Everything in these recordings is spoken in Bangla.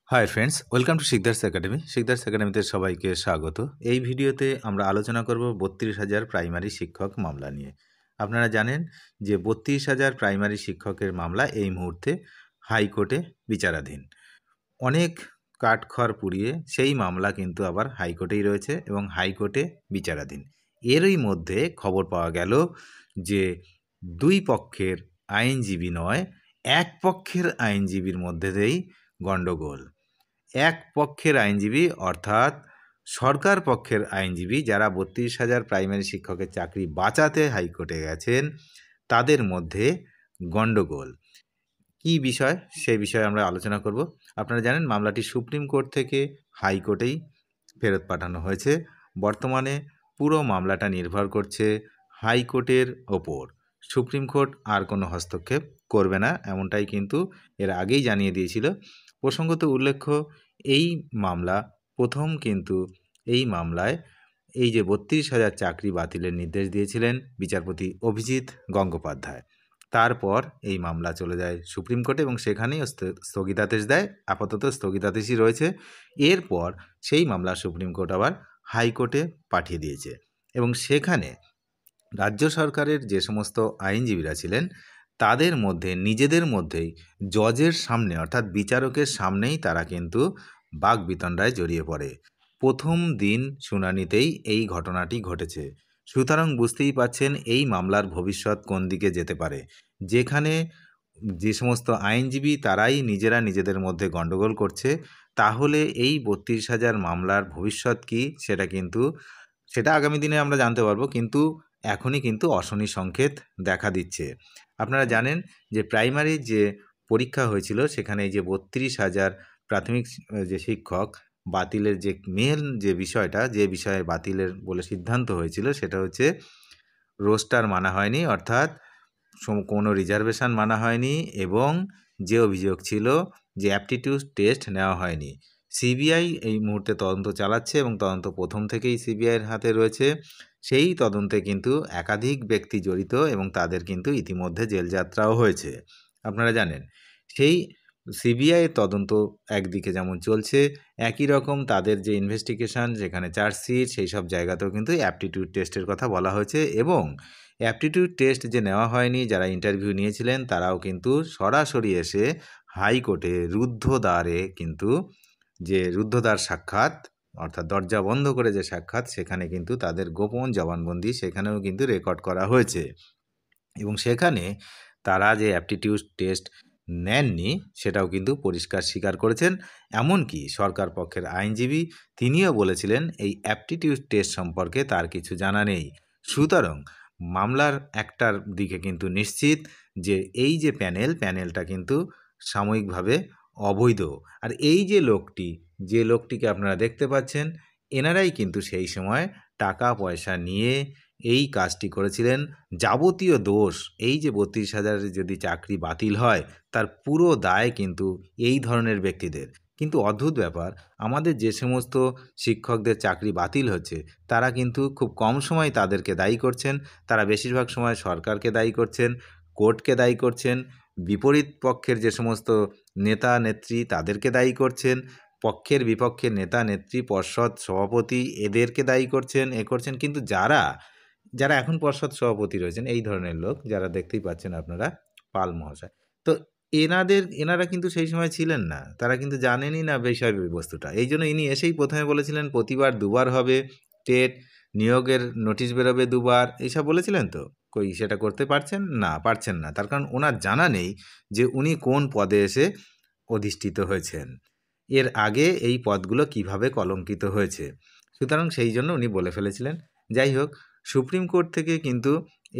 Hi friends, welcome to Sikdar's academy. Sikdar's একাডেমিতে সবাইকে স্বাগত। এই ভিডিওতে আমরা আলোচনা করব 32,000 প্রাইমারি শিক্ষক মামলা নিয়ে। আপনারা জানেন যে 32,000 প্রাইমারি শিক্ষকের মামলা এই মুহূর্তে হাইকোর্টে বিচারাধীন। অনেক কাঠখড় পুড়িয়ে সেই মামলা কিন্তু আবার হাইকোর্টেই রয়েছে এবং হাইকোর্টে বিচারাধীন। এরই মধ্যে খবর পাওয়া গেল যে দুই পক্ষের আইনজীবী নয়, এক পক্ষের আইনজীবীর মধ্যে দিয়েই গণ্ডগোল। এক পক্ষের আইনজীবী অর্থাৎ সরকার পক্ষের আইনজীবী যারা 32,000 প্রাইমারি শিক্ষকের চাকরি বাঁচাতে হাইকোর্টে গেছেন, তাদের মধ্যে গণ্ডগোল। কী বিষয়, সেই বিষয়ে আমরা আলোচনা করব। আপনারা জানেন মামলাটি সুপ্রিম কোর্ট থেকে হাইকোর্টেই ফেরত পাঠানো হয়েছে। বর্তমানে পুরো মামলাটা নির্ভর করছে হাইকোর্টের ওপর। সুপ্রিম কোর্ট আর কোনো হস্তক্ষেপ করবে না, এমনটাই কিন্তু এর আগেই জানিয়ে দিয়েছিল। প্রসঙ্গত উল্লেখ্য, এই মামলা প্রথম কিন্তু এই মামলায় এই যে 32,000 চাকরি বাতিলের নির্দেশ দিয়েছিলেন বিচারপতি অভিজিৎ গঙ্গোপাধ্যায়, তারপর এই মামলা চলে যায় সুপ্রিম কোর্টে এবং সেখানেই স্থগিতাদেশ দেয়। আপাতত স্থগিতাদেশই রয়েছে। এরপর সেই মামলা সুপ্রিম কোর্ট আবার হাইকোর্টে পাঠিয়ে দিয়েছে এবং সেখানে রাজ্য সরকারের যে সমস্ত আইনজীবীরা ছিলেন তাদের মধ্যে নিজেদের মধ্যেই জজের সামনে অর্থাৎ বিচারকের সামনেই তারা কিন্তু বাকবিতণ্ডায় জড়িয়ে পড়ে। প্রথম দিন শুনানিতেই এই ঘটনাটি ঘটেছে। সুতরাং বুঝতেই পাচ্ছেন এই মামলার ভবিষ্যৎ কোন দিকে যেতে পারে। যেখানে যে সমস্ত আইনজীবী তারাই নিজেরা নিজেদের মধ্যে গণ্ডগোল করছে, তাহলে এই 32,000 মামলার ভবিষ্যৎ কী সেটা আগামী দিনে আমরা জানতে পারবো। কিন্তু এখনই কিন্তু অশনি সংকেত দেখা দিচ্ছে। আপনারা জানেন যে প্রাইমারি যে পরীক্ষা হয়েছিল সেখানে এই যে 32,000 প্রাথমিক যে শিক্ষক বাতিলের যে মেন যে বিষয়টা, যে বিষয়ে বাতিলের বলে সিদ্ধান্ত হয়েছিল সেটা হচ্ছে রোস্টার মানা হয়নি, অর্থাৎ কোনো রিজার্ভেশন মানা হয়নি এবং যে অভিযোগ ছিল যে অ্যাপটিটিউড টেস্ট নেওয়া হয়নি। সিবিআই এই মুহূর্তে তদন্ত চালাচ্ছে এবং তদন্ত প্রথম থেকেই সিবিআইয়ের হাতে রয়েছে। সেই তদন্তে কিন্তু একাধিক ব্যক্তি জড়িত এবং তাদের কিন্তু ইতিমধ্যে জেলযাত্রাও হয়েছে। আপনারা জানেন সেই সিবিআইয়ের তদন্ত একদিকে যেমন চলছে, একই রকম তাদের যে ইনভেস্টিগেশন, যেখানে চার্জশিট, সেই সব জায়গাতেও কিন্তু অ্যাপটিটিউড টেস্টের কথা বলা হয়েছে এবং অ্যাপটিটিউড টেস্ট যে নেওয়া হয়নি, যারা ইন্টারভিউ নিয়েছিলেন তারাও কিন্তু সরাসরি এসে হাইকোর্টে রুদ্ধদ্বারে কিন্তু যে রুদ্ধদ্বার সাক্ষাৎ অর্থাৎ দরজা বন্ধ করে যে সাক্ষাৎ, সেখানে কিন্তু তাদের গোপন জবানবন্দি সেখানেও কিন্তু রেকর্ড করা হয়েছে এবং সেখানে তারা যে অ্যাপটিটিউড টেস্ট নেননি সেটাও কিন্তু পরিষ্কার স্বীকার করেছেন। এমনকি সরকার পক্ষের আইনজীবী তিনিও বলেছিলেন এই অ্যাপটিটিউড টেস্ট সম্পর্কে তার কিছু জানা নেই। সুতরাং মামলার একটার দিকে কিন্তু নিশ্চিত যে এই যে প্যানেলটা কিন্তু সাময়িকভাবে অবৈধ। আর এই যে লোকটিকে আপনারা দেখতে পাচ্ছেন, এনারাই কিন্তু সেই সময় টাকা পয়সা নিয়ে এই কাজটি করেছিলেন। যাবতীয় দোষ, এই যে 32,000 যদি চাকরি বাতিল হয় তার পুরো দায় কিন্তু এই ধরনের ব্যক্তিদের। কিন্তু অদ্ভুত ব্যাপার, আমাদের যে সমস্ত শিক্ষকদের চাকরি বাতিল হচ্ছে তারা কিন্তু খুব কম সময় তাদেরকে দায়ী করছেন। তারা বেশিরভাগ সময় সরকারকে দায়ী করছেন, কোর্টকে দায়ী করছেন, বিপরীত পক্ষের যে সমস্ত নেতা নেত্রী তাদেরকে দায়ী করছেন, পক্ষের বিপক্ষের নেতা নেত্রী, পর্ষদ সভাপতি এদেরকে দায়ী করছেন, কিন্তু যারা এখন পর্ষদ সভাপতি রয়েছেন, এই ধরনের লোক যারা দেখতেই পাচ্ছেন আপনারা, পাল মহাশয়, তো এনারা কিন্তু সেই সময় ছিলেন না, তারা কিন্তু জানেনই না বিষয়বস্তুটা। এই জন্য ইনি এসেই প্রথমে বলেছিলেন প্রতিবার দুবার হবে টেট, নিয়োগের নোটিশ বেরোবে দুবার, এইসব বলেছিলেন। তো কই সেটা করতে পারছেন না, তার কারণ ওনার জানা নেই যে উনি কোন পদে এসে অধিষ্ঠিত হয়েছেন, এর আগে এই পদগুলো কিভাবে কলঙ্কিত হয়েছে। সুতরাং সেই জন্য উনি বলে ফেলেছিলেন। যাই হোক, সুপ্রিম কোর্ট থেকে কিন্তু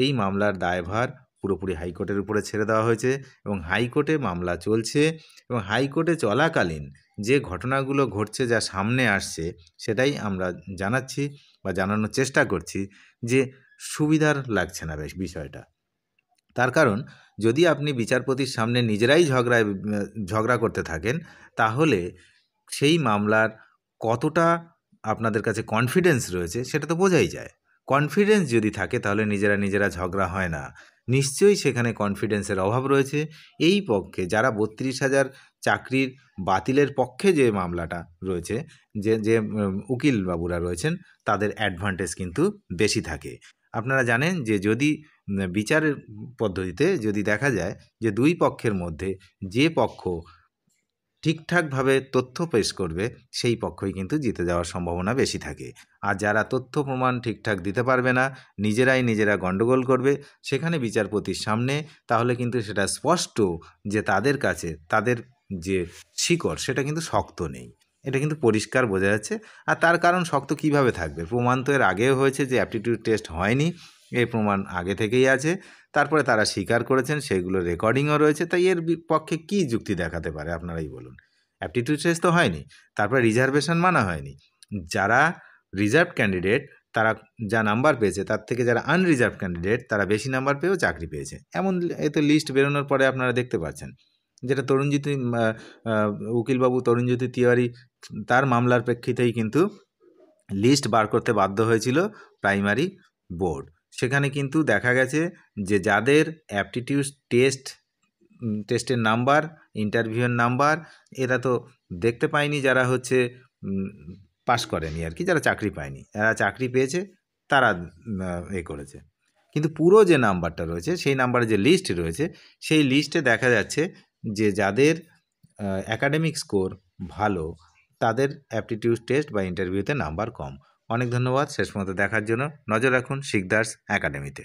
এই মামলার দায়ভার পুরোপুরি হাইকোর্টের উপরে ছেড়ে দেওয়া হয়েছে এবং হাইকোর্টে মামলা চলছে এবং হাইকোর্টে চলাকালীন যে ঘটনাগুলো ঘটছে, যা সামনে আসছে, সেটাই আমরা জানাচ্ছি বা জানানোর চেষ্টা করছি যে সুবিধার লাগছে না বেশ বিষয়টা। তার কারণ যদি আপনি বিচারপতির সামনে নিজেরাই ঝগড়া করতে থাকেন, তাহলে সেই মামলার কতটা আপনাদের কাছে কনফিডেন্স রয়েছে সেটা তো বোঝাই যায়। কনফিডেন্স যদি থাকে তাহলে নিজেরা ঝগড়া হয় না। নিশ্চয়ই সেখানে কনফিডেন্সের অভাব রয়েছে। এই পক্ষে যারা 32,000 চাকরির বাতিলের পক্ষে যে মামলাটা রয়েছে, যে উকিল বাবুরা রয়েছেন তাদের অ্যাডভান্টেজ কিন্তু বেশি থাকে। আপনারা জানেন যে যদি বিচারের পদ্ধতিতে যদি দেখা যায় যে দুই পক্ষের মধ্যে যে পক্ষ ঠিকঠাকভাবে তথ্য পেশ করবে সেই পক্ষই কিন্তু জিতে যাওয়ার সম্ভাবনা বেশি থাকে। আর যারা তথ্য প্রমাণ ঠিকঠাক দিতে পারবে না, নিজেরা গণ্ডগোল করবে সেখানে বিচারপতির সামনে, তাহলে কিন্তু সেটা স্পষ্ট যে তাদের কাছে তাদের যে শিকড় সেটা কিন্তু শক্ত নেই। এটা কিন্তু পরিষ্কার বোঝা যাচ্ছে। আর তার কারণ শক্ত কিভাবে থাকবে? প্রমাণ তো এর আগেও হয়েছে যে অ্যাপটিটিউড টেস্ট হয়নি, এই প্রমাণ আগে থেকেই আছে। তারপরে তারা স্বীকার করেছেন, সেগুলো রেকর্ডিংও রয়েছে। তাই এর পক্ষে কী যুক্তি দেখাতে পারে আপনারাই বলুন? অ্যাপটিটিউড টেস্ট তো হয়নি, তারপরে রিজার্ভেশন মানা হয়নি। যারা রিজার্ভ ক্যান্ডিডেট তারা যা নাম্বার পেয়েছে তার থেকে যারা আনরিজার্ভ ক্যান্ডিডেট তারা বেশি নাম্বার পেয়েও চাকরি পেয়েছে। এমন এ তো লিস্ট বেরোনোর পরে আপনারা দেখতে পাচ্ছেন, যেটা তরুণজ্যোতি উকিলবাবু তরুণজ্যোতি তিওয়ারি তার মামলার প্রেক্ষিতেই কিন্তু লিস্ট বার করতে বাধ্য হয়েছিল প্রাইমারি বোর্ড। সেখানে কিন্তু দেখা গেছে যে যাদের অ্যাপটিটিউড টেস্টের নাম্বার, ইন্টারভিউয়ের নাম্বার এরা তো দেখতে পায়নি, যারা হচ্ছে পাস করেনি আর কি, যারা চাকরি পায়নি, এরা চাকরি পেয়েছে, তারা করেছে। কিন্তু পুরো যে নাম্বারটা রয়েছে সেই নাম্বারে যে লিস্ট রয়েছে সেই লিস্টে দেখা যাচ্ছে যে যাদের অ্যাকাডেমিক স্কোর ভালো তাদের অ্যাপটিটিউড টেস্ট বা ইন্টারভিউতে নাম্বার কম। অনেক ধন্যবাদ শেষ পর্যন্ত দেখার জন্য। নজর রাখুন শিকদার্স একাডেমিতে।